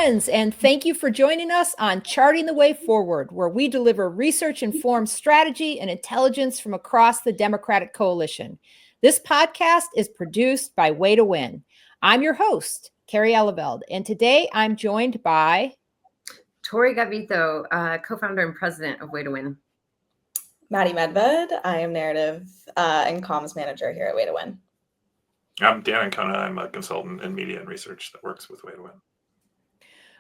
friends, and thank you for joining us on Charting the Way Forward, where we deliver research-informed strategy and intelligence from across the Democratic coalition. This podcast is produced by Way to Win. I'm your host, Kerry and today I'm joined by Tory Gavito, co-founder and president of Way to Win. Maddie Medved. I am narrative and comms manager here at Way to Win. I'm Dan Ancona. I'm a consultant in media and research that works with Way to Win.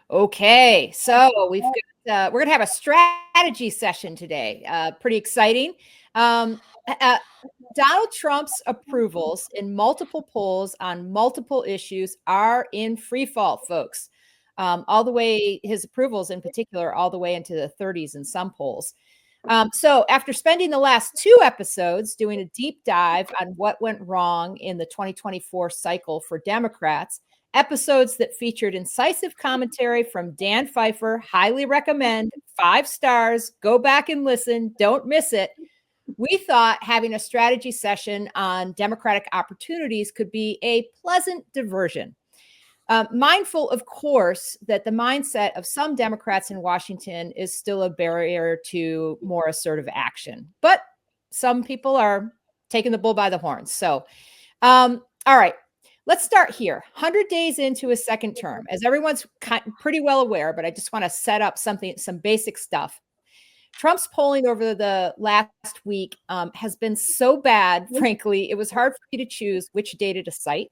Okay, so we're going to have a strategy session today. Pretty exciting. Donald Trump's approvals in multiple polls on multiple issues are in free fall, folks. All the way, his approvals in particular, all the way into the 30s in some polls. So after spending the last two episodes doing a deep dive on what went wrong in the 2024 cycle for Democrats, episodes that featured incisive commentary from Dan Pfeiffer, highly recommend, 5 stars, go back and listen, don't miss it. We thought having a strategy session on Democratic opportunities could be a pleasant diversion. Mindful, of course, that the mindset of some Democrats in Washington is still a barrier to more assertive action, but some people are taking the bull by the horns. So, all right. Let's start here. 100 days into his second term, as everyone's pretty well aware, but I just want to set up some basic stuff. Trump's polling over the last week has been so bad, frankly, it was hard for me to choose which data to cite.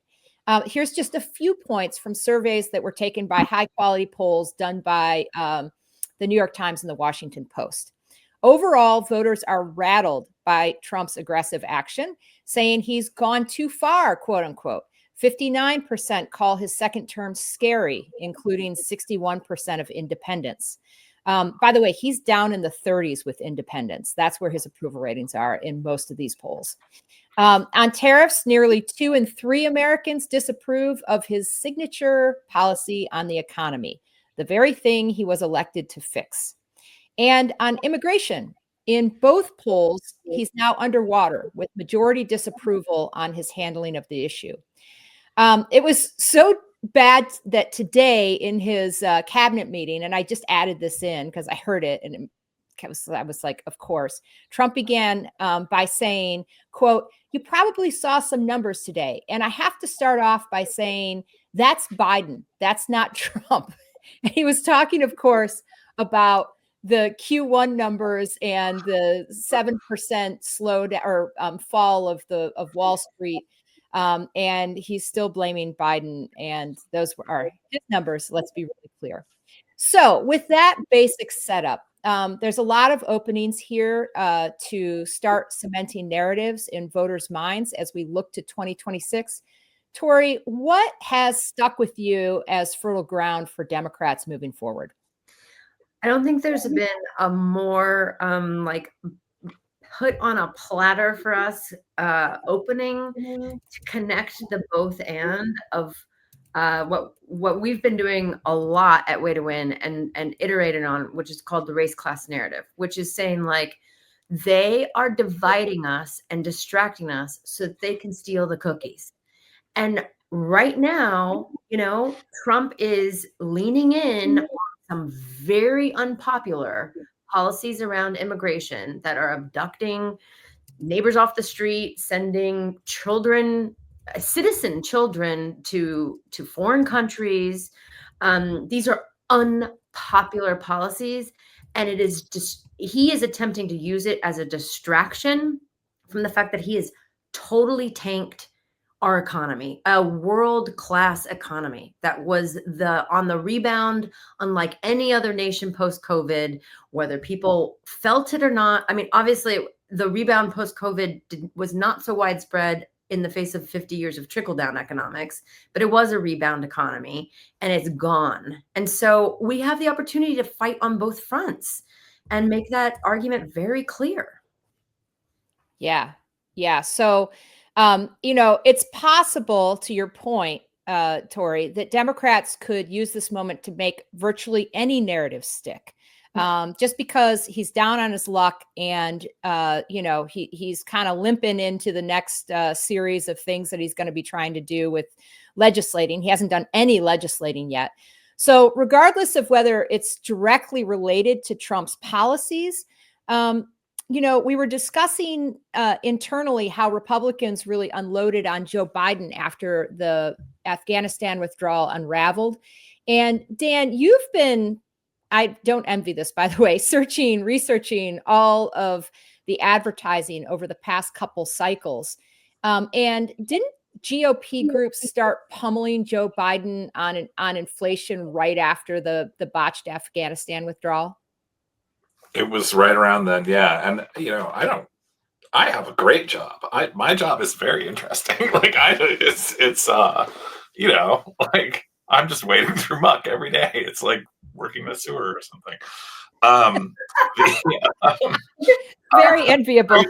Here's just a few points from surveys that were taken by high-quality polls done by the New York Times and the Washington Post. Overall, voters are rattled by Trump's aggressive action, saying he's gone too far, quote unquote. 59% call his second term scary, including 61% of independents. By the way, he's down in the 30s with independents. That's where his approval ratings are in most of these polls. On tariffs, nearly 2 in 3 Americans disapprove of his signature policy on the economy, the very thing he was elected to fix. And on immigration, in both polls, he's now underwater with majority disapproval on his handling of the issue. It was so bad that today in his cabinet meeting, and I just added this in because I heard it and I was like, of course, Trump began by saying, quote, "You probably saw some numbers today. And I have to start off by saying that's Biden. That's not Trump." And he was talking, of course, about the Q1 numbers and the 7% slowdown or fall of Wall Street. And he's still blaming Biden, and those are his numbers. Let's be really clear. So with that basic setup, there's a lot of openings here to start cementing narratives in voters' minds as we look to 2026. Tory, what has stuck with you as fertile ground for Democrats moving forward? I don't think there's been a more put on a platter for us opening to connect the both and of what we've been doing a lot at Way to Win and iterated on, which is called the race class narrative, which is saying like they are dividing us and distracting us so that they can steal the cookies. And right now, Trump is leaning in on some very unpopular policies around immigration that are abducting neighbors off the street, sending citizen children to foreign countries. These are unpopular policies, and it is just he is attempting to use it as a distraction from the fact that he has totally tanked our economy, a world-class economy that was on the rebound, unlike any other nation post-COVID, whether people felt it or not. I mean, obviously, the rebound post-COVID was not so widespread in the face of 50 years of trickle-down economics, but it was a rebound economy, and it's gone. And so we have the opportunity to fight on both fronts and make that argument very clear. Yeah. So, it's possible, to your point, Tory, that Democrats could use this moment to make virtually any narrative stick. Just because he's down on his luck and, he's kind of limping into the next series of things that he's going to be trying to do with legislating. He hasn't done any legislating yet. So regardless of whether it's directly related to Trump's policies, we were discussing internally how Republicans really unloaded on Joe Biden after the Afghanistan withdrawal unraveled. And Dan, you've been, I don't envy this, by the way, researching all of the advertising over the past couple cycles. And didn't GOP groups start pummeling Joe Biden on inflation right after the botched Afghanistan withdrawal? It was right around then, yeah. And I have a great job. My job is very interesting. Like like I'm just wading through muck every day. It's like working in a sewer or something. Very enviable.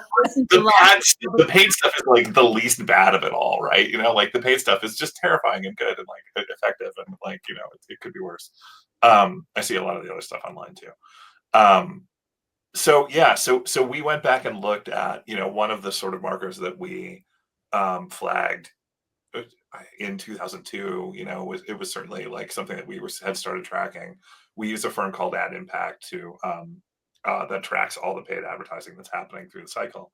The paid stuff is like the least bad of it all, right? Like the paid stuff is just terrifying and good and like effective and like it could be worse. I see a lot of the other stuff online too. So we went back and looked at one of the sort of markers that we flagged in 2002. It was certainly like something that we had started tracking. We use a firm called Ad Impact to that tracks all the paid advertising that's happening through the cycle.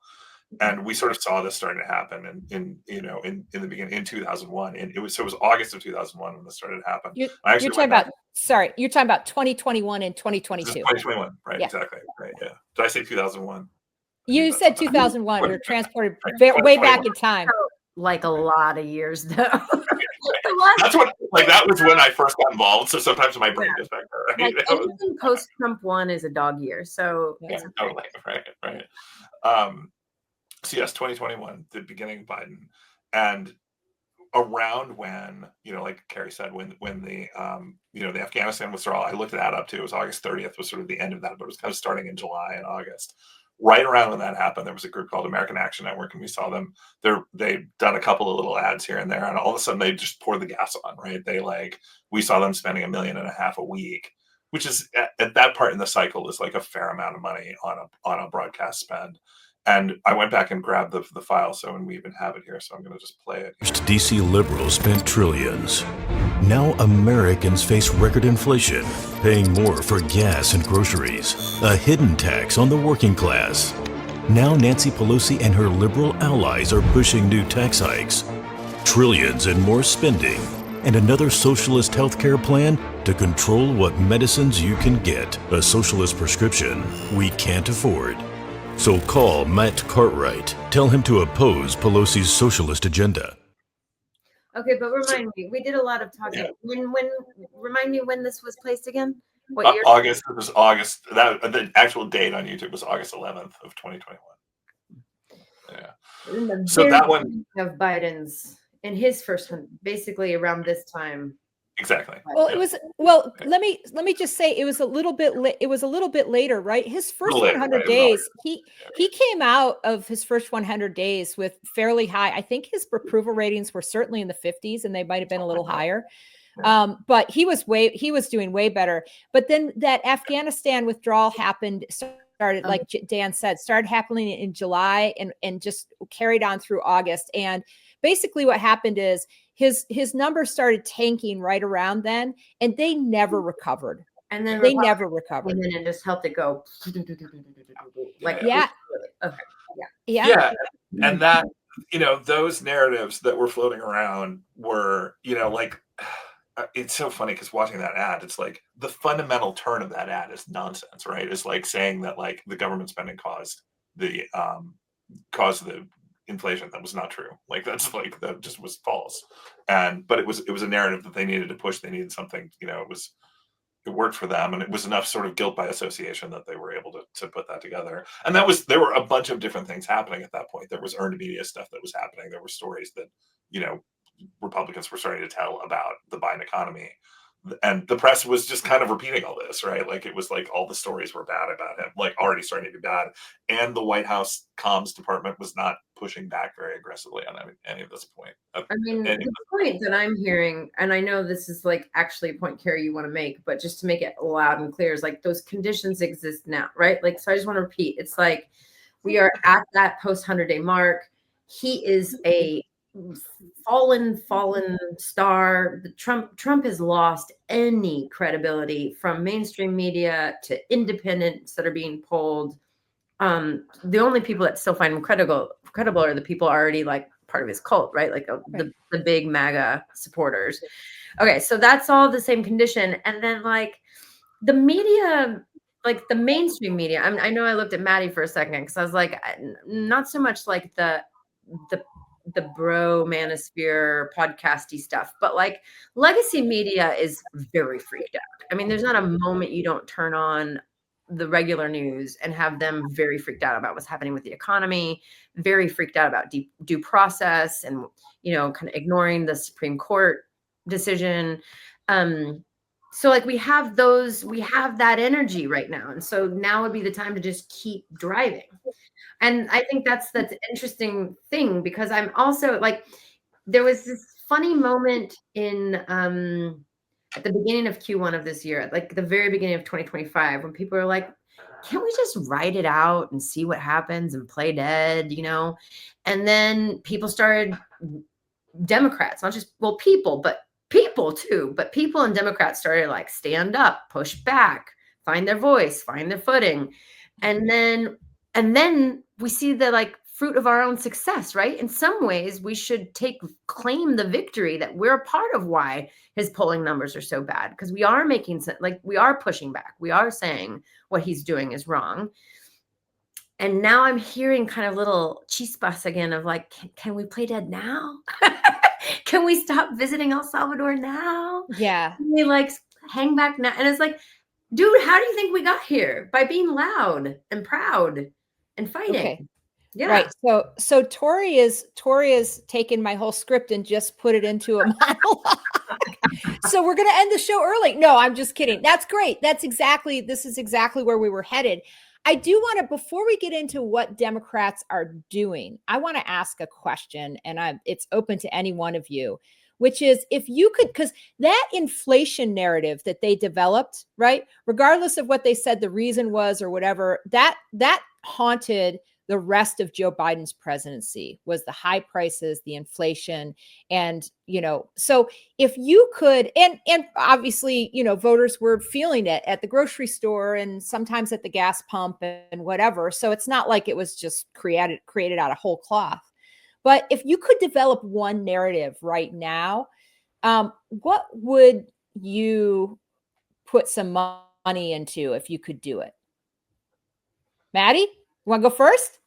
And we sort of saw this starting to happen in the beginning in 2001, and it was August of 2001 when this started to happen. You're talking about 2021 and 2022. 2021, right? Yeah. Exactly, right? Yeah. Did I say 2001? You said 2001. You're transported way back in time. Like a lot of years though. That was when I first got involved. So sometimes my brain goes back there. Right? Like anything post Trump 1 is a dog year. So yeah, totally right. So yes, 2021, the beginning of Biden, and around when like Kerry said, when the the Afghanistan withdrawal, I looked that up too. It was August 30th was sort of the end of that, but it was kind of starting in July and August. Right around when that happened, there was a group called American Action Network, and we saw them. They'd done a couple of little ads here and there, and all of a sudden they just poured the gas on. Right? We saw them spending $1.5 million a week, which is at that part in the cycle is like a fair amount of money on a broadcast spend. And I went back and grabbed the file, and we even have it here, so I'm going to just play it. DC liberals spent trillions. Now Americans face record inflation, paying more for gas and groceries, a hidden tax on the working class. Now Nancy Pelosi and her liberal allies are pushing new tax hikes, trillions in more spending, and another socialist healthcare plan to control what medicines you can get, a socialist prescription we can't afford. So call Matt Cartwright. Tell him to oppose Pelosi's socialist agenda. Okay, but remind me, we did a lot of talking. Yeah. Remind me when this was placed again? What year? August. It was August. The actual date on YouTube was August 11th of 2021. Yeah. So that one of Biden's in his first one, basically around this time. Exactly. Well, it was. Well, let me just say it was a little bit. It was a little bit later, right? His first 100 days, he came out of his first 100 days with fairly high. I think his approval ratings were certainly in the 50s, and they might have been a little higher. But he was doing way better. But then that Afghanistan withdrawal started, like Dan said, started happening in July and just carried on through August. And basically what happened is his numbers started tanking right around then, and they never recovered. And then they never recovered. And then it just helped it go. Like, yeah. Okay. Yeah. And that, those narratives that were floating around were, it's so funny because watching that ad, it's like the fundamental turn of that ad is nonsense, right? It's like saying that like the government spending caused the inflation. That was not true. Like that's like that just was false. But it was a narrative that they needed to push. They needed something. It worked for them, and it was enough sort of guilt by association that they were able to put that together. And there were a bunch of different things happening at that point. There was earned media stuff that was happening. There were stories that Republicans were starting to tell about the Biden economy. And the press was just kind of repeating all this, right? Like it was like all the stories were bad about him, like already starting to be bad. And the White House comms department was not pushing back very aggressively on any of this point. I mean, the point that I'm hearing, and I know this is like actually a point, Kerry, you want to make, but just to make it loud and clear, is like those conditions exist now, right? Like, so I just want to repeat, it's like we are at that post 100-day mark. He is a fallen star. Trump has lost any credibility from mainstream media to independents that are being polled. The only people that still find him credible are the people already like part of his cult, right? Like the big MAGA supporters. Okay, so that's all the same condition. And then like the media, like the mainstream media. I know I looked at Maddie for a second because I was like, not so much like the bro manosphere podcasty stuff, but like legacy media is very freaked out. I mean, there's not a moment you don't turn on the regular news and have them very freaked out about what's happening with the economy, very freaked out about due process, and kind of ignoring the Supreme Court decision. So like we have that energy right now, and so now would be the time to just keep driving. And I think that's the interesting thing, because I'm also like, there was this funny moment in at the beginning of Q1 of this year, like the very beginning of 2025, when people are like, can't we just write it out and see what happens and play dead, And then people started, Democrats, not just, well, people too, but people and Democrats started like stand up, push back, find their voice, find their footing. And then we see the like fruit of our own success, right? In some ways, we should claim the victory that we're a part of why his polling numbers are so bad, because we are we are pushing back. We are saying what he's doing is wrong. And now I'm hearing kind of little chispas again of like, can we play dead now? Can we stop visiting El Salvador now? Yeah. Can we like hang back now? And it's like, dude, how do you think we got here? By being loud and proud and fighting. Okay. Yeah. Right. So Tory is taken my whole script and just put it into a monologue. So we're going to end the show early. No, I'm just kidding. That's great. This is exactly where we were headed. I do want to, before we get into what Democrats are doing, I want to ask a question, and it's open to any one of you, which is, if you could, because that inflation narrative that they developed, right, regardless of what they said the reason was or whatever, that haunted the rest of Joe Biden's presidency, was the high prices, the inflation. And, so if you could, and obviously, voters were feeling it at the grocery store and sometimes at the gas pump and whatever. So it's not like it was just created out of whole cloth. But if you could develop one narrative right now, what would you put some money into if you could do it? Maddie, you want to go first?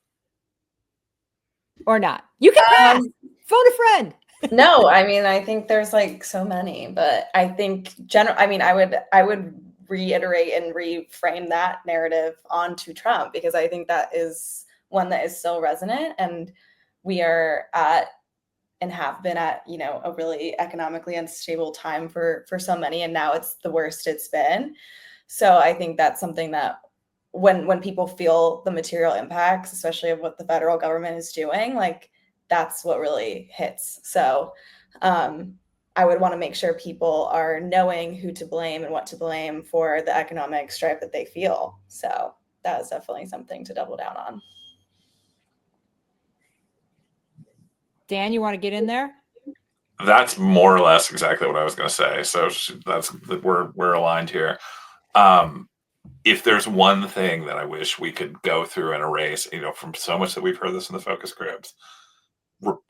Or not? You can pass. Phone a friend. No, I mean, I think there's like so many, but I think I would reiterate and reframe that narrative onto Trump, because I think that is one that is so resonant, and we are at and have been at, a really economically unstable time for so many, and now it's the worst it's been. So I think that's something that when people feel the material impacts, especially of what the federal government is doing, like that's what really hits. So I would want to make sure people are knowing who to blame and what to blame for the economic strife that they feel. So that is definitely something to double down on. Dan, you want to get in there? That's more or less exactly what I was going to say. So we're aligned here. If there's one thing that I wish we could go through and erase, from so much that we've heard this in the focus groups,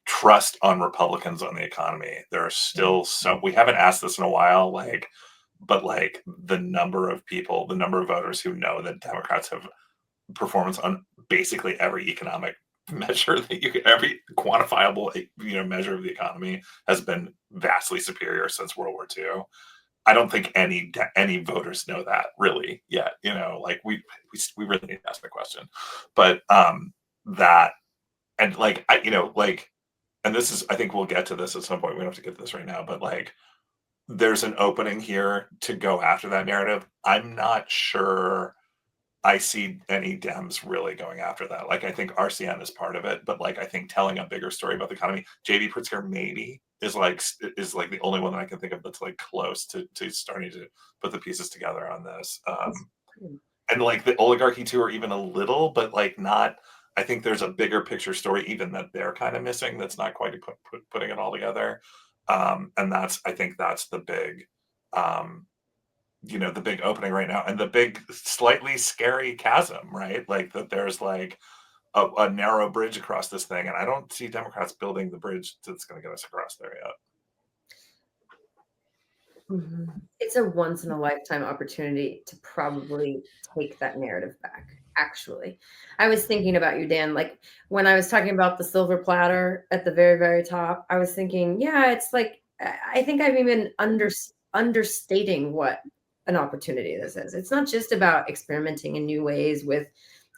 trust on Republicans on the economy. There are still we haven't asked this in a while, but the number of voters who know that Democrats have performance on basically every economic measure every quantifiable, measure of the economy has been vastly superior since World War II. I don't think any voters know that really yet. We really need to ask the question. But that, and and this is, I think we'll get to this at some point. We don't have to get to this right now, but there's an opening here to go after that narrative. I'm not sure I see any Dems really going after that. I think RCN is part of it, but I think telling a bigger story about the economy, JD Pritzker maybe is the only one that I can think of that's close to starting to put the pieces together on this. And the oligarchy too, or even a little, but not I think there's a bigger picture story even that they're kind of missing. That's not quite putting it all together. And I think that's the big, the big opening right now, and the big, slightly scary chasm, right? Like that there's like a narrow bridge across this thing, and I don't see Democrats building the bridge that's going to get us across there yet. Mm-hmm. It's a once in a lifetime opportunity to probably take that narrative back. Actually, I was thinking about you, Dan, like when I was talking about the silver platter at the very, very top, I was thinking, yeah, it's like, I think I'm even understating what an opportunity this is. It's not just about experimenting in new ways with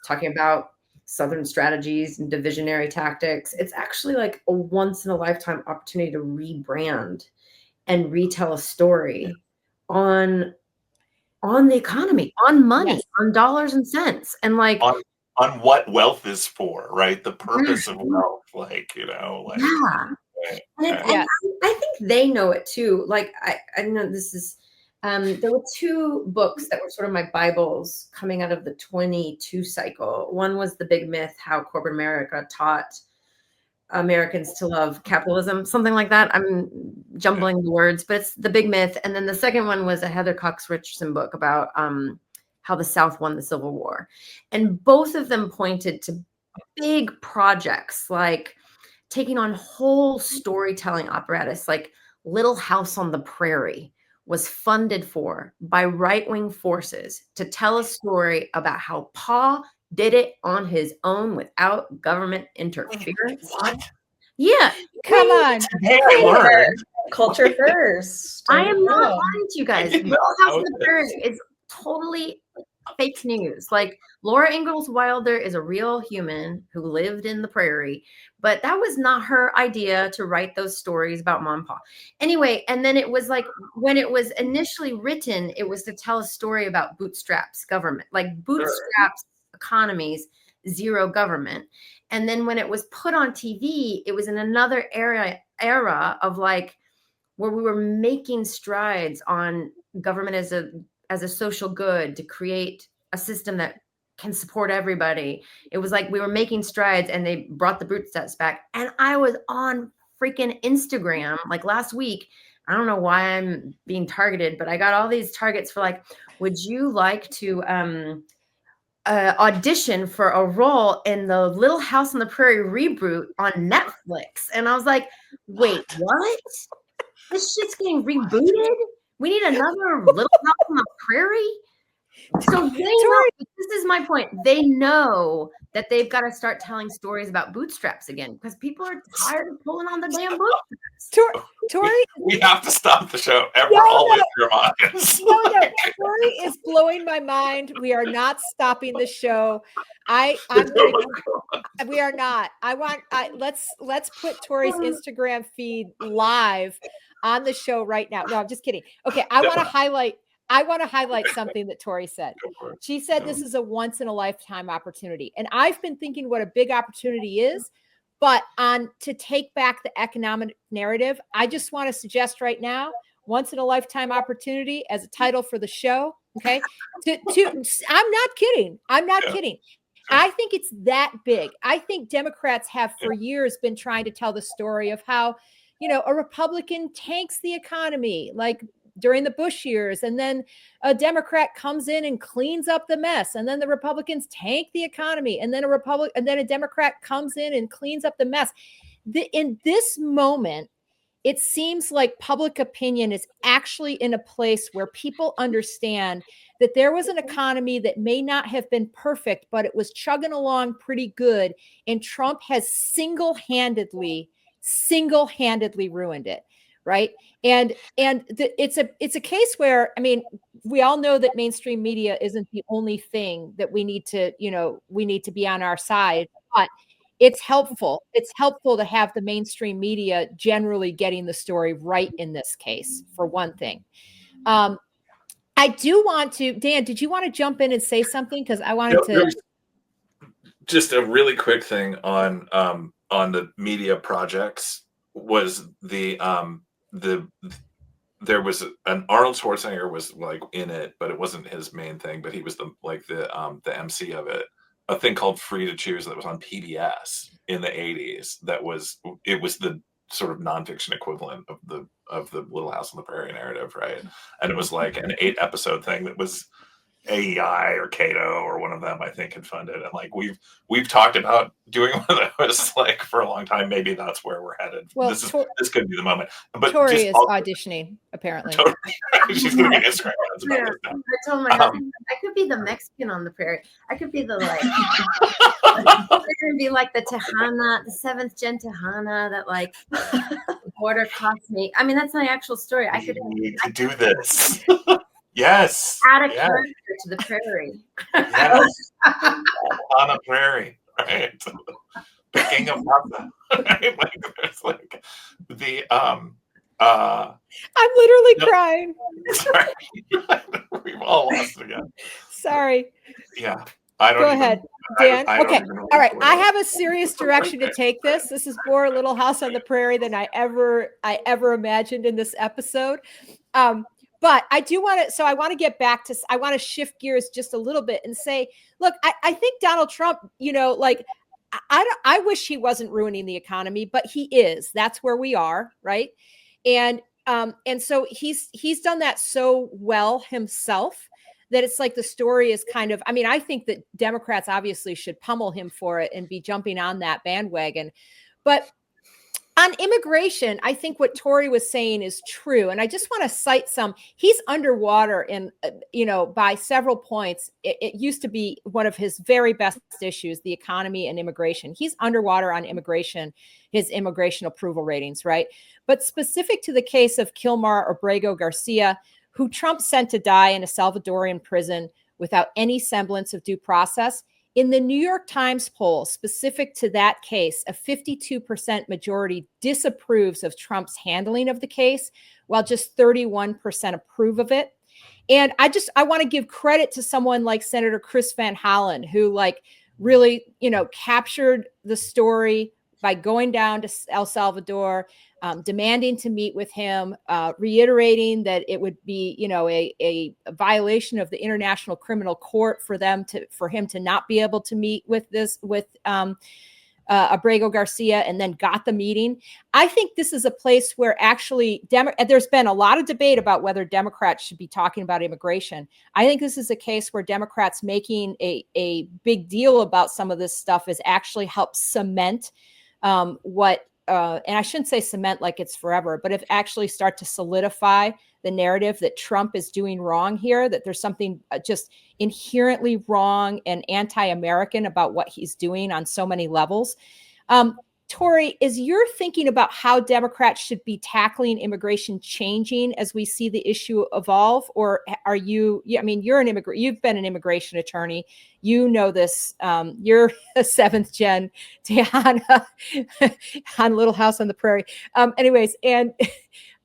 talking about Southern strategies and divisionary tactics. It's actually like a once in a lifetime opportunity to rebrand and retell a story on the economy, on money, Yes. on dollars and cents, and like on what wealth is for, right? The purpose of wealth, like, yeah. And Yes. I think they know it too. Like I know this is there were two books that were sort of my Bibles coming out of the 22 cycle. One was The Big Myth, How Corporate America Taught Americans to Love Capitalism, something like that. I'm jumbling the words, but it's The Big Myth. And then the second one was a Heather Cox Richardson book about how the South won the Civil War. And both of them pointed to big projects like taking on whole storytelling apparatus, like Little House on the Prairie was funded for by right-wing forces to tell a story about how Pa did it on his own without government interference. What? Yeah. Come on. Today I learned. Culture first. I am not lying to you guys. did Little not House know on the this. Prairie is totally fake news. Like Laura Ingalls Wilder is a real human who lived in the prairie, but that was not her idea to write those stories about Mom and Pa. Anyway, and then it was like when it was initially written, it was to tell a story about bootstraps government, like bootstraps economies, zero government. And then when it was put on TV, it was in another era of like where we were making strides on government as a social good to create a system that can support everybody. It was like we were making strides and they brought the bootstraps back. And I was on freaking Instagram like last week. I don't know why I'm being targeted, but I got all these targets for like, would you like to audition for a role in the Little House on the Prairie reboot on Netflix? And I was like, wait, what? This shit's getting rebooted? We need another Little House on the Prairie? So they know, this is my point. They know that they've got to start telling stories about bootstraps again because people are tired of pulling on the damn bootstraps. Tori, we have to stop the show. We're all in your minds. No, Tori is blowing my mind. We are not stopping the show. We are not. Let's put Tori's Instagram feed live on the show right now. No, I'm just kidding. Okay, I want to highlight something that Tori said. She said this is a once in a lifetime opportunity. And I've been thinking what a big opportunity is, but to take back the economic narrative, I just want to suggest right now, once in a lifetime opportunity as a title for the show. Okay. I'm not kidding. I think it's that big. I think Democrats have for years been trying to tell the story of how, a Republican tanks the economy, like during the Bush years, and then a Democrat comes in and cleans up the mess, and then the Republicans tank the economy, and then a Democrat comes in and cleans up the mess. In this moment, it seems like public opinion is actually in a place where people understand that there was an economy that may not have been perfect, but it was chugging along pretty good, and Trump has single-handedly ruined it. Right. And it's a case where, I mean, we all know that mainstream media isn't the only thing that we need to be on our side, but it's helpful. It's helpful to have the mainstream media generally getting the story right in this case, for one thing. I do want to, Dan, did you want to jump in and say something? Because I wanted to. Just a really quick thing on the media projects was there was an Arnold Schwarzenegger was like in it, but it wasn't his main thing, but he was the MC of it. a thing called Free to Choose that was on PBS in the 80s. It was the sort of nonfiction equivalent of the Little House on the Prairie narrative, right? And it was like an 8-episode thing that was AEI or Cato or one of them, I think, had funded. And like we've talked about doing one of those like for a long time. Maybe that's where we're headed. Well, this could be the moment. But Tory is auditioning, apparently. She's gonna be Instagram. Yeah. I told my husband, I could be the Mexican on the prairie. I could be the like be like the Tejana, the 7th gen Tejana that like border crossed me. I mean, that's my actual story. I could need to do this. Yes. Add a character to the prairie. Yes. On a prairie, right? Picking a papa. Right? Like there's like the I'm literally crying. Sorry. We've all lost it again. Sorry. Yeah. I don't Go ahead, Dan. I don't Okay. even know All right. what I have a serious direction to take this. This is more Little House on the Prairie than I ever imagined in this episode. But I do want to, so I want to get back to, I want to shift gears just a little bit and say, look, I think Donald Trump, you know, like, I wish he wasn't ruining the economy, but he is. That's where we are, right? And so he's done that so well himself that it's like the story is kind of, I mean, I think that Democrats obviously should pummel him for it and be jumping on that bandwagon. But on immigration, I think what Tory was saying is true. And I just want to cite he's underwater in, by several points. It used to be one of his very best issues, the economy and immigration. He's underwater on immigration, his immigration approval ratings, right? But specific to the case of Kilmar Abrego Garcia, who Trump sent to die in a Salvadorian prison without any semblance of due process, in the New York Times poll specific to that case, a 52% majority disapproves of Trump's handling of the case, while just 31% approve of it. And I want to give credit to someone like Senator Chris Van Hollen, who really, captured the story by going down to El Salvador, demanding to meet with him, reiterating that it would be, a violation of the International Criminal Court for him to not be able to meet with Abrego Garcia, and then got the meeting. I think this is a place where actually there's been a lot of debate about whether Democrats should be talking about immigration. I think this is a case where Democrats making a big deal about some of this stuff has actually helped cement and I shouldn't say cement like it's forever, but if actually start to solidify the narrative that Trump is doing wrong here, that there's something just inherently wrong and anti-American about what he's doing on so many levels. Tory, is your thinking about how Democrats should be tackling immigration changing as we see the issue evolve? Or are you, you're you've been an immigration attorney. You know this, you're a 7th gen Tejana on Little House on the Prairie.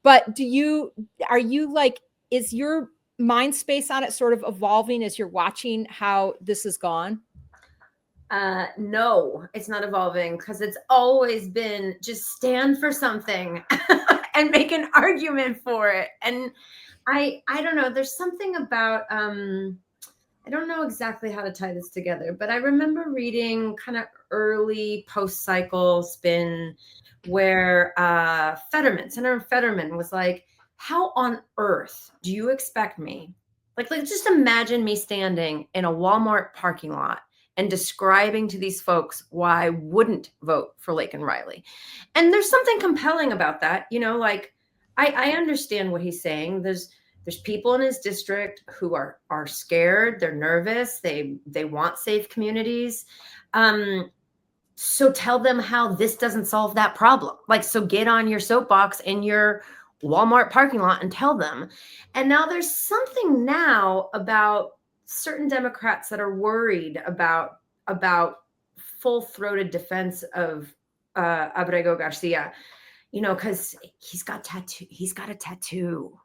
But is your mind space on it sort of evolving as you're watching how this has gone? No, it's not evolving, because it's always been just stand for something and make an argument for it. And I don't know, there's something about, I don't know exactly how to tie this together, but I remember reading kind of early post-cycle spin where Senator Fetterman was like, how on earth do you expect me? Like just imagine me standing in a Walmart parking lot and describing to these folks why I wouldn't vote for Laken Riley. And there's something compelling about that. I understand what he's saying. There's people in his district who are scared, they're nervous, they want safe communities. So tell them how this doesn't solve that problem. So get on your soapbox in your Walmart parking lot and tell them. And now there's something now about certain Democrats that are worried about full-throated defense of Abrego Garcia, because he's got a tattoo,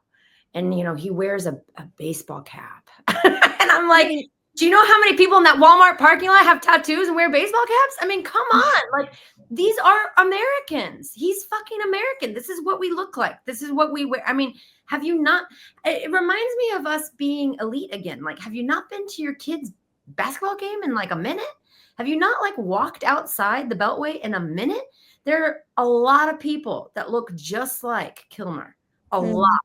and he wears a baseball cap. And I'm like, do you know how many people in that Walmart parking lot have tattoos and wear baseball caps? I mean, come on, these are Americans. He's fucking American. This is what we look like. This is what we wear. I mean, have you not? It reminds me of us being elite again. Have you not been to your kids' basketball game in like a minute? Have you not like walked outside the Beltway in a minute? There are a lot of people that look just like Kilmer, a lot.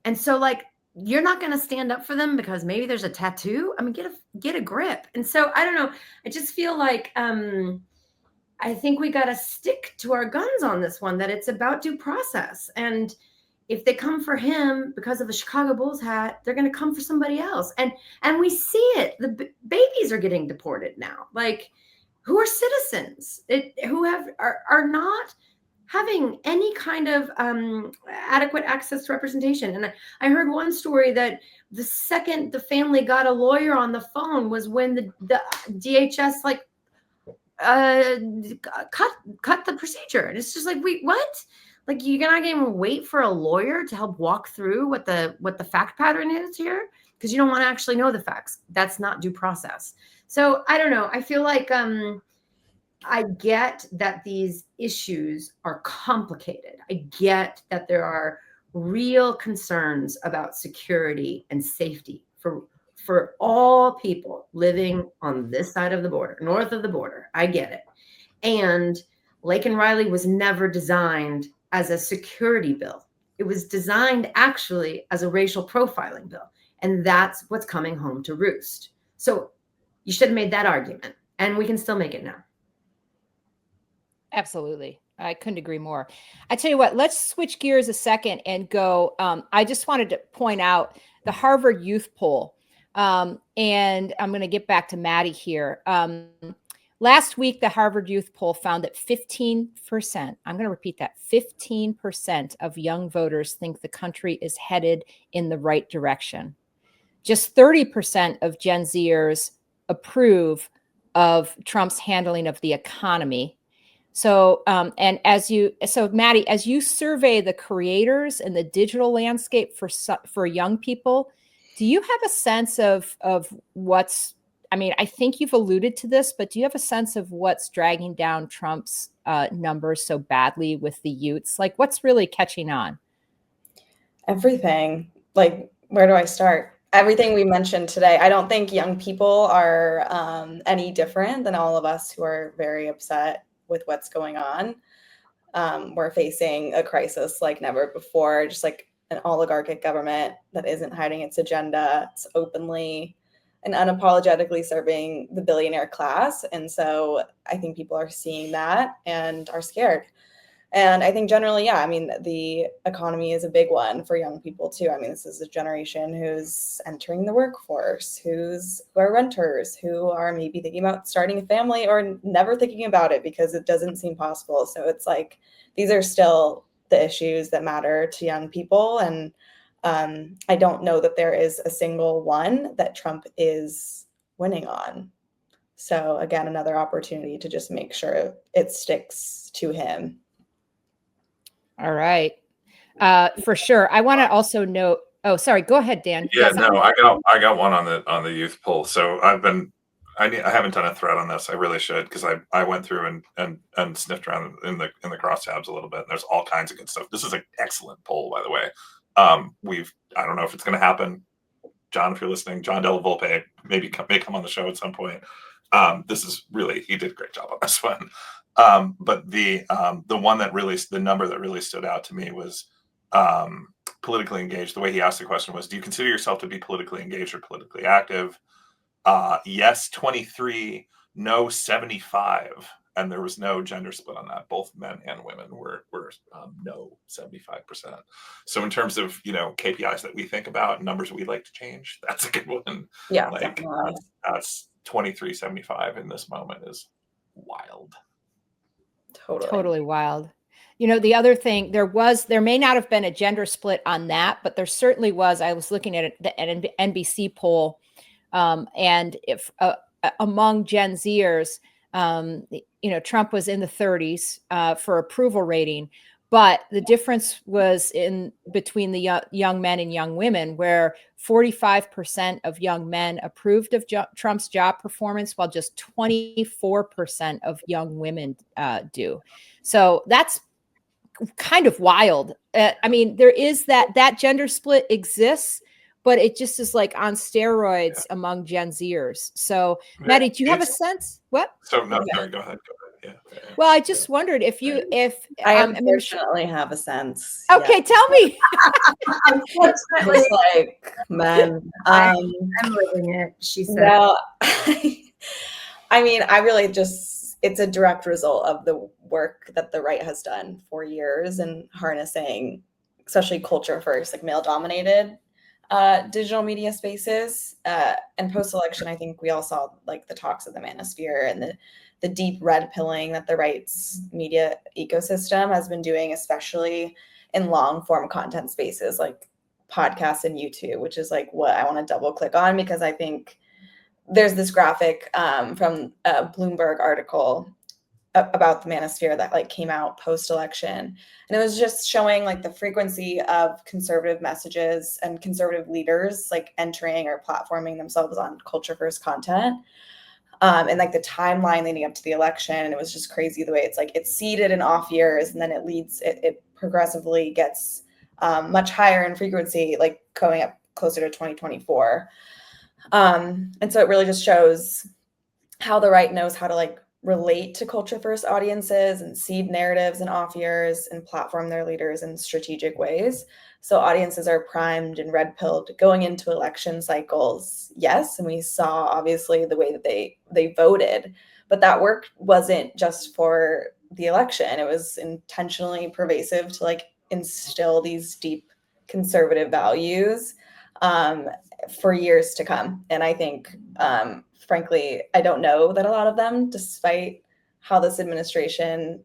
And so like, you're not going to stand up for them because maybe there's a tattoo. I mean, get a grip. And so I don't know. I just feel like, I think we got to stick to our guns on this one, that it's about due process. And if they come for him because of a Chicago Bulls hat, they're going to come for somebody else. And we see it. The babies are getting deported now, like who are citizens, who are not having any kind of adequate access to representation. And I heard one story that the second the family got a lawyer on the phone was when the DHS like cut the procedure. And it's just like, wait, what? Like, you're not going to wait for a lawyer to help walk through what the fact pattern is here, because you don't want to actually know the facts. That's not due process. So I don't know. I feel like I get that these issues are complicated. I get that there are real concerns about security and safety for all people living on this side of the border, north of the border. I get it. And Laken Riley was never designed as a security bill. It was designed actually as a racial profiling bill. And that's what's coming home to roost. So you should have made that argument, and we can still make it now. Absolutely. I couldn't agree more. I tell you what, let's switch gears a second and go. I just wanted to point out the Harvard Youth Poll. And I'm going to get back to Maddie here. Last week, the Harvard Youth Poll found that 15%, I'm going to repeat that, 15% of young voters think the country is headed in the right direction. Just 30% of Gen Zers approve of Trump's handling of the economy. So, and Maddie, as you survey the creators and the digital landscape for young people, do you have a sense of what's, I mean, I think you've alluded to this, but do you have a sense of what's dragging down Trump's numbers so badly with the youths? Like, what's really catching on? Everything. Like, where do I start? Everything we mentioned today. I don't think young people are any different than all of us who are very upset with what's going on. We're facing a crisis like never before, just like an oligarchic government that isn't hiding its agenda. It's openly and unapologetically serving the billionaire class. And so I think people are seeing that and are scared. And I think generally, yeah, I mean, the economy is a big one for young people too. I mean, this is a generation who's entering the workforce, who are renters, who are maybe thinking about starting a family or never thinking about it because it doesn't seem possible. So it's like, these are still the issues that matter to young people. And I don't know that there is a single one that Trump is winning on. So again, another opportunity to just make sure it sticks to him. All right. For sure. I want to also note, oh, sorry, go ahead, Dan. Yeah, no, I got one on the youth poll. So I haven't done a thread on this. I really should, because I went through and sniffed around in the crosstabs a little bit. And there's all kinds of good stuff. This is an excellent poll, by the way. I don't know if it's going to happen. John, if you're listening, John Della Volpe may come on the show at some point. This is really, he did a great job on this one. But the one that really, the number that really stood out to me was politically engaged. The way he asked the question was, do you consider yourself to be politically engaged or politically active? Yes, 23, no, 75. And there was no gender split on that. Both men and women were no, 75%. So in terms of, KPIs that we think about, numbers that we'd like to change, that's a good one. Yeah, like that's 23, 75 in this moment is wild. Totally wild. The other thing, there may not have been a gender split on that, but there certainly was. I was looking at an NBC poll, and if among Gen Zers, Trump was in the 30s for approval rating, but the difference was in between the young men and young women, where 45% of young men approved of Trump's job performance, while just 24% of young women do. So that's kind of wild. I mean, there is that gender split exists, but it just is like on steroids among Gen Zers. So, Maddie, do you have a sense? What? So no, sorry, go ahead. Yeah. Well, I just wondered if I mean, unfortunately have a sense. okay, tell me. Unfortunately, Just like men. I'm living it. She said. No, I mean, I really just, it's a direct result of the work that the right has done for years and harnessing, especially culture first, like male dominated digital media spaces. And post-election, I think we all saw like the talks of the manosphere and the deep red pilling that the right's media ecosystem has been doing, especially in long form content spaces like podcasts and YouTube, which is like what I want to double click on, because I think there's this graphic from a Bloomberg article about the manosphere that like came out post-election, and it was just showing like the frequency of conservative messages and conservative leaders like entering or platforming themselves on culture first content, and like the timeline leading up to the election. And it was just crazy the way it's like it's seeded in off years, and then it progressively gets much higher in frequency, like going up closer to 2024. And so it really just shows how the right knows how to like relate to culture first audiences and seed narratives in off years and platform their leaders in strategic ways. So audiences are primed and red pilled going into election cycles. Yes. And we saw obviously the way that they voted, but that work wasn't just for the election. It was intentionally pervasive to like instill these deep conservative values for years to come. And I think, frankly, I don't know that a lot of them, despite how this administration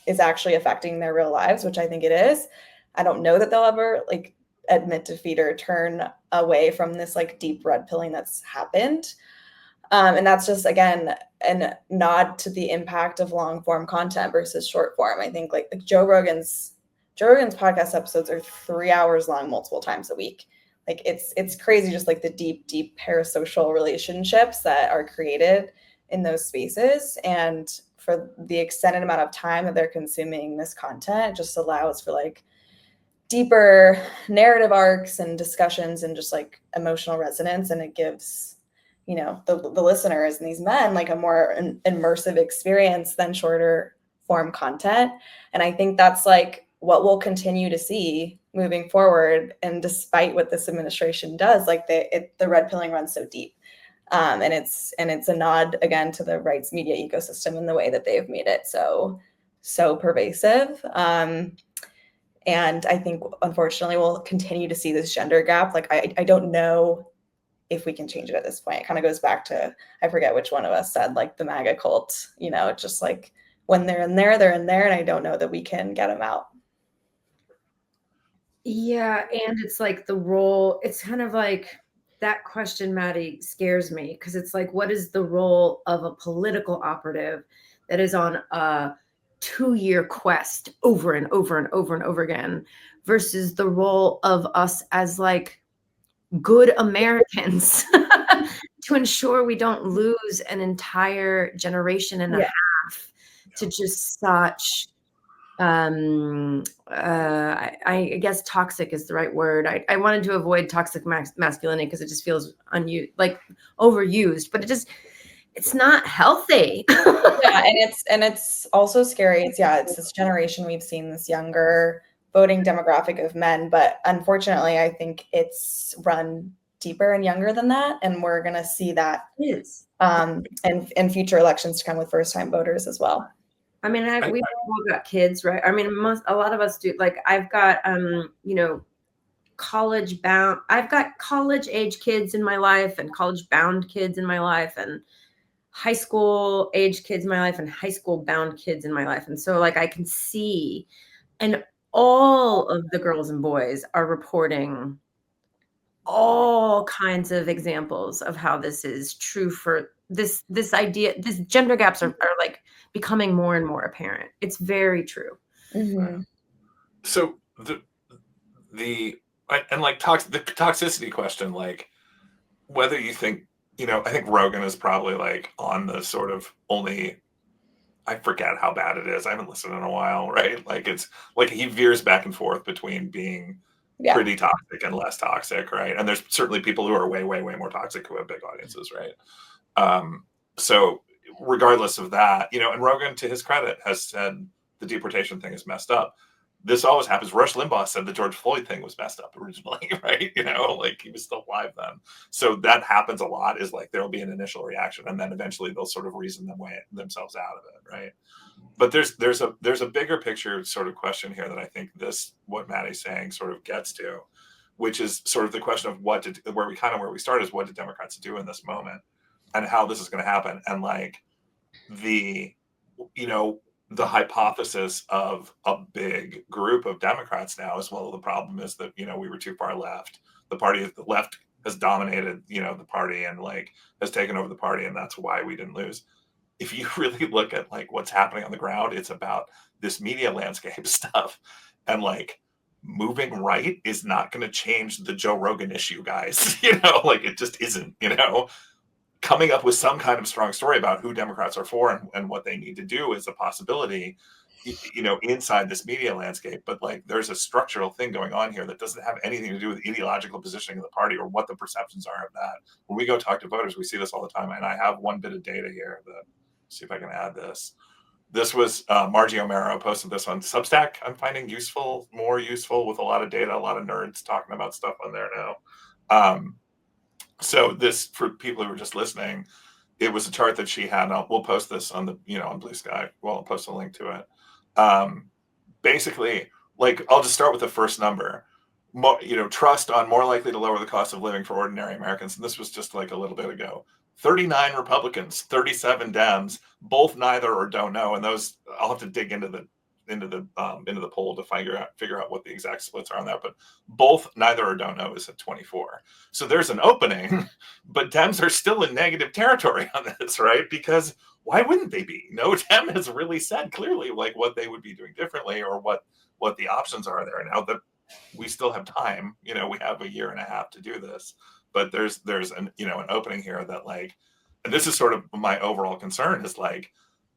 is actually affecting their real lives, which I think it is, I don't know that they'll ever like admit defeat or turn away from this like deep red pilling that's happened. And that's just, again, a nod to the impact of long form content versus short form. I think like Joe Rogan's podcast episodes are 3 hours long, multiple times a week. Like it's crazy, just like the deep parasocial relationships that are created in those spaces. And for the extended amount of time that they're consuming this content, it just allows for like deeper narrative arcs and discussions and just like emotional resonance. And it gives, you know, the listeners and these men like a more immersive experience than shorter form content. And I think that's like what we'll continue to see moving forward. And despite what this administration does, like the red pilling runs so deep. And it's a nod again to the right's media ecosystem and the way that they've made it so pervasive. And I think unfortunately we'll continue to see this gender gap. Like I don't know if we can change it at this point. It kind of goes back to, I forget which one of us said like the MAGA cult, you know, it's just like when they're in there, and I don't know that we can get them out. Yeah, and it's like the role, it's kind of like that question, Maddie, scares me, because it's like, what is the role of a political operative that is on a 2-year quest over and over and over and over again versus the role of us as like good Americans to ensure we don't lose an entire generation and a half to just such I guess toxic is the right word. I wanted to avoid toxic masculinity because it just feels like overused, but it's not healthy. Yeah, and it's also scary. It's this generation, we've seen this younger voting demographic of men, but unfortunately I think it's run deeper and younger than that, and we're gonna see that in future elections to come with first time voters as well. I mean, we've all got kids, right? I mean, a lot of us do. Like, I've got, you know, I've got college age kids in my life, and college bound kids in my life, and high school age kids in my life, and high school bound kids in my life. And so, like, I can see, and all of the girls and boys are reporting all kinds of examples of how this is true for this idea. This gender gaps are like becoming more and more apparent. It's very true. Mm-hmm. So the toxicity question, like whether you think, you know, I think Rogan is probably like on the sort of only, I forget how bad it is. I haven't listened in a while, right? Like it's like he veers back and forth between being pretty toxic and less toxic, right? And there's certainly people who are way, way, way more toxic who have big audiences, right? So regardless of that, and Rogan, to his credit, has said the deportation thing is messed up. This always happens. Rush Limbaugh said the George Floyd thing was messed up originally, right? Like he was still alive then. So that happens a lot, is like there'll be an initial reaction and then eventually they'll sort of reason themselves out of it, right? But there's a bigger picture sort of question here that I think what Maddie's saying sort of gets to, which is sort of the question of where we start is what did Democrats do in this moment and how this is going to happen. And like the hypothesis of a big group of Democrats now is, well, the problem is that, we were too far left. The left has dominated, the party and like has taken over the party. And that's why we didn't lose. If you really look at like what's happening on the ground, it's about this media landscape stuff. And like moving right is not going to change the Joe Rogan issue, guys. Like it just isn't, coming up with some kind of strong story about who Democrats are for and what they need to do is a possibility, inside this media landscape. But like there's a structural thing going on here that doesn't have anything to do with ideological positioning of the party or what the perceptions are of that. When we go talk to voters, we see this all the time. And I have one bit of data here see if I can add this. This was Margie O'Mara posted this on Substack. I'm finding more useful with a lot of data, a lot of nerds talking about stuff on there now. So this, for people who are just listening, it was a chart that she had. And we'll post this on on Blue Sky. Well, I'll post a link to it. Basically, like I'll just start with the first number. Trust on more likely to lower the cost of living for ordinary Americans. And this was just like a little bit ago. 39 Republicans, 37 Dems, both neither or don't know. And those I'll have to dig into the poll to figure out what the exact splits are on that. But both neither or don't know is at 24. So there's an opening, but Dems are still in negative territory on this, right? Because why wouldn't they be? No Dem has really said clearly like what they would be doing differently or what the options are there. Now that we still have time, we have a year and a half to do this. But there's an opening here that like, and this is sort of my overall concern is like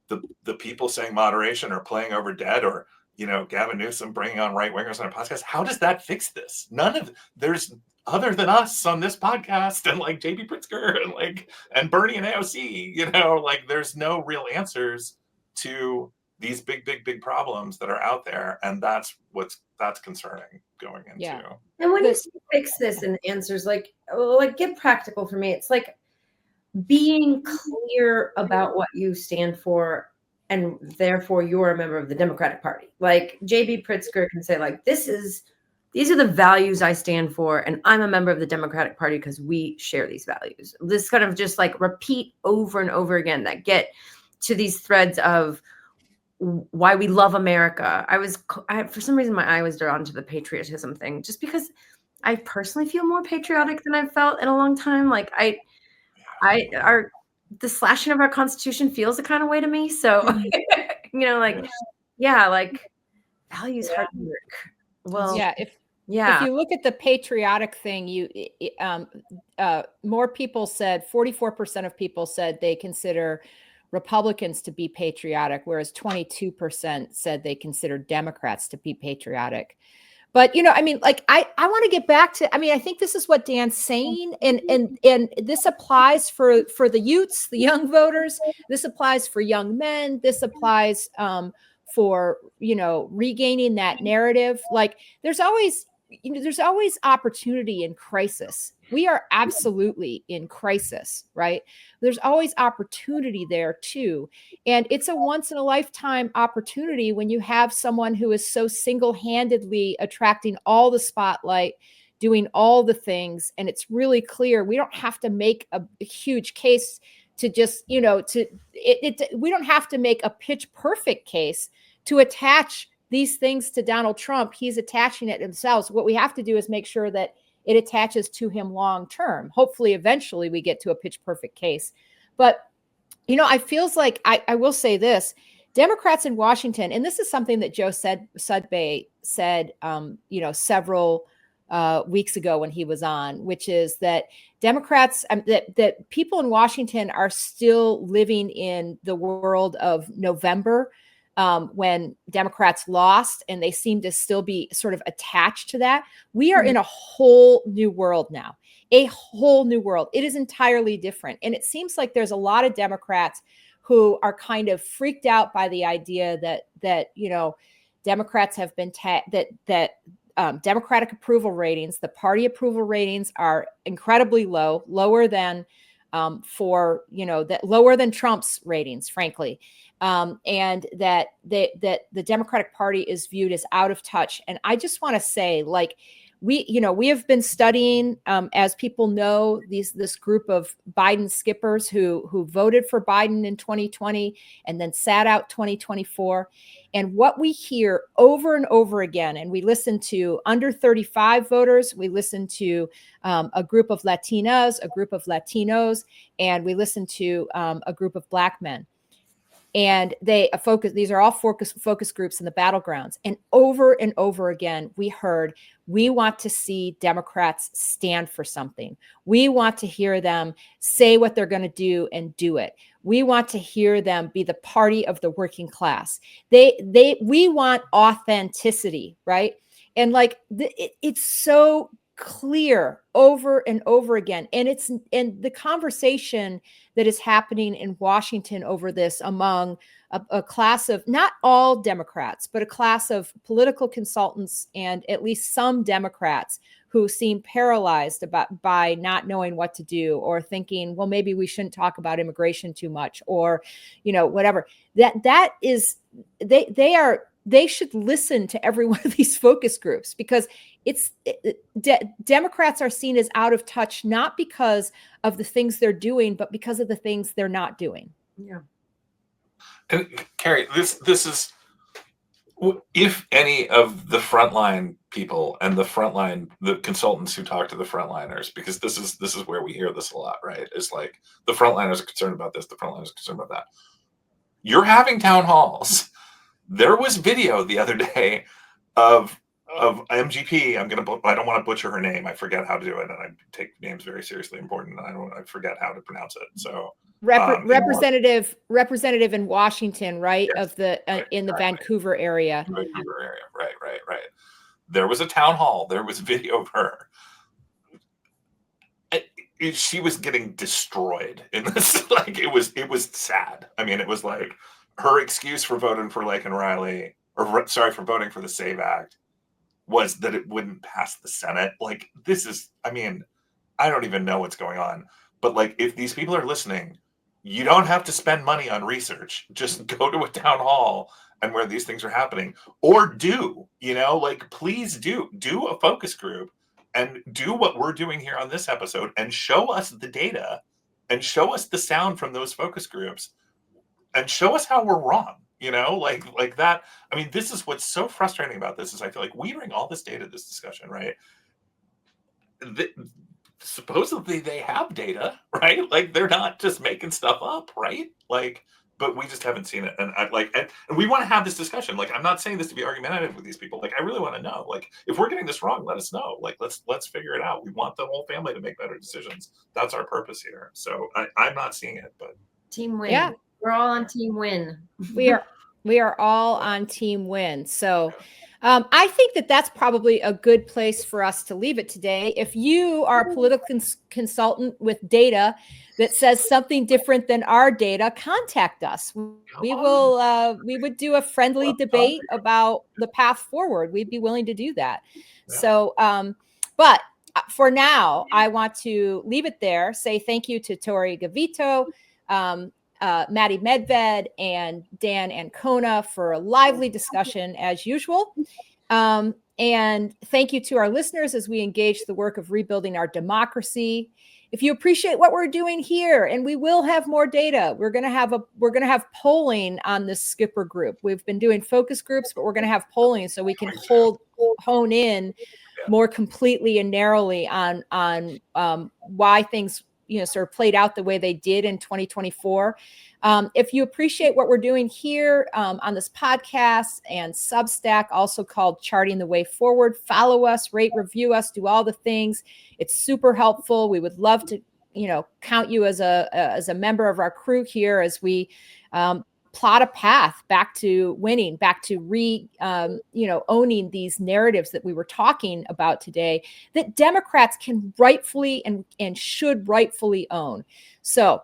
the people saying moderation or playing over dead or, Gavin Newsom bringing on right wingers on a podcast. How does that fix this? There's other than us on this podcast and like JB Pritzker and Bernie and AOC, like there's no real answers to these big problems that are out there. And that's concerning going into. Yeah. And when you say fix this and answers, like get practical for me. It's like being clear about what you stand for, and therefore you're a member of the Democratic Party. Like JB Pritzker can say, like, these are the values I stand for, and I'm a member of the Democratic Party because we share these values. This kind of just like repeat over and over again that get to these threads of why we love America. For some reason, my eye was drawn to the patriotism thing, just because I personally feel more patriotic than I've felt in a long time. Like the slashing of our Constitution feels the kind of way to me. So, values hard work. Well, if you look at the patriotic thing, more people said 44% of people said they consider Republicans to be patriotic, whereas 22% said they consider Democrats to be patriotic. But, I want to get back to, I think this is what Dan's saying. And this applies for the youths, the young voters. This applies for young men. This applies for, regaining that narrative. Like there's always opportunity in crisis. We are absolutely in crisis, right? There's always opportunity there too. And it's a once in a lifetime opportunity when you have someone who is so single-handedly attracting all the spotlight, doing all the things. And it's really clear. We don't have to make a huge case to just, we don't have to make a pitch perfect case to attach these things to Donald Trump. He's attaching it himself. So what we have to do is make sure that it attaches to him long term. Hopefully, eventually we get to a pitch perfect case. But, I feels like I will say this, Democrats in Washington, and this is something that Joe Sudbay said, several weeks ago when he was on, which is that Democrats, that people in Washington are still living in the world of November. when Democrats lost, and they seem to still be sort of attached to that. We are in a whole new world now, a whole new world. It is entirely different. And it seems like there's a lot of Democrats who are kind of freaked out by the idea that Democrats have been Democratic approval ratings, the party approval ratings are incredibly low, lower than lower than Trump's ratings, frankly. And that the Democratic Party is viewed as out of touch. And I just want to say, like, we have been studying, as people know, this group of Biden skippers who voted for Biden in 2020 and then sat out 2024. And what we hear over and over again, and we listen to under 35 voters, we listen to a group of Latinas, a group of Latinos, and we listen to a group of Black men. And these are all focus groups in the battlegrounds. And over again, we heard, we want to see Democrats stand for something. We want to hear them say what they're going to do and do it. We want to hear them be the party of the working class. We want authenticity, right? And like, it's so clear over and over again. And the conversation that is happening in Washington over this among a class of, not all Democrats, but a class of political consultants and at least some Democrats who seem paralyzed by not knowing what to do, or thinking, well, maybe we shouldn't talk about immigration too much, or, whatever. That is, they should listen to every one of these focus groups, because Democrats are seen as out of touch, not because of the things they're doing, but because of the things they're not doing. Yeah. And Kerry, this is, if any of the frontline people and the consultants who talk to the frontliners, because this is where we hear this a lot, right? It's like the frontliners are concerned about this, the frontliners are concerned about that. You're having town halls. There was video the other day of MGP. I don't want to butcher her name. I forget how to do it, and I take names very seriously important. I forget how to pronounce it. So representative in Washington, right? Yes, of the in the Vancouver area. Vancouver area, right. There was a town hall. There was video of her. She was getting destroyed in this. Like, it was sad. I mean, it was like her excuse for voting for Laken Riley, for voting for the SAVE Act, was that it wouldn't pass the Senate. Like, this is, I mean, I don't even know what's going on. But like, if these people are listening, you don't have to spend money on research. Just go to a town hall and where these things are happening, or please do a focus group and do what we're doing here on this episode and show us the data and show us the sound from those focus groups and show us how we're wrong. Like that. I mean, this is what's so frustrating about this, is I feel like we bring all this data to this discussion, right? Supposedly they have data, right? Like, they're not just making stuff up, right? Like, but we just haven't seen it. And and we want to have this discussion. Like, I'm not saying this to be argumentative with these people. Like, I really want to know, like, if we're getting this wrong, let us know. Like, let's figure it out. We want the whole family to make better decisions. That's our purpose here. So I'm not seeing it, but Team win. Yeah. We're all on team win. We are all on team win. So I think that's probably a good place for us to leave it today. If you are a political consultant with data that says something different than our data, contact us. We would do a friendly debate about the path forward. We'd be willing to do that. Yeah. So, but for now, I want to leave it there. Say thank you to Tory Gavito, Maddie Medved, and Dan Ancona for a lively discussion as usual. And thank you to our listeners as we engage the work of rebuilding our democracy. If you appreciate what we're doing here, and we will have more data, we're going to have polling on this skipper group. We've been doing focus groups, but we're going to have polling so we can hone in more completely and narrowly on why things sort of played out the way they did in 2024. If you appreciate what we're doing here on this podcast and Substack, also called Charting the Way Forward, follow us, rate, review us, do all the things. It's super helpful. We would love to, count you as a member of our crew here as we plot a path back to winning, back to owning these narratives that we were talking about today that Democrats can rightfully and should rightfully own. So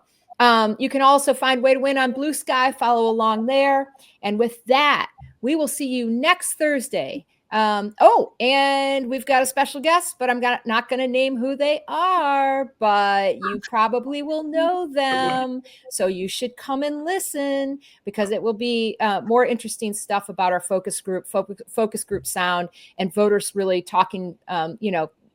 you can also find Way to Win on Blue Sky, follow along there. And with that, we will see you next Thursday. And we've got a special guest, but I'm not going to name who they are, but you probably will know them. So you should come and listen, because it will be more interesting stuff about our focus group sound, and voters really talking,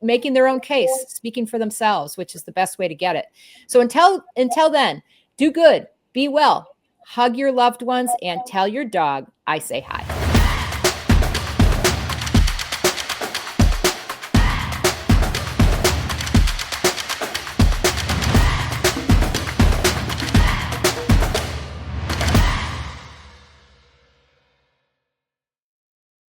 making their own case, speaking for themselves, which is the best way to get it. So until then, do good, be well, hug your loved ones, and tell your dog I say hi.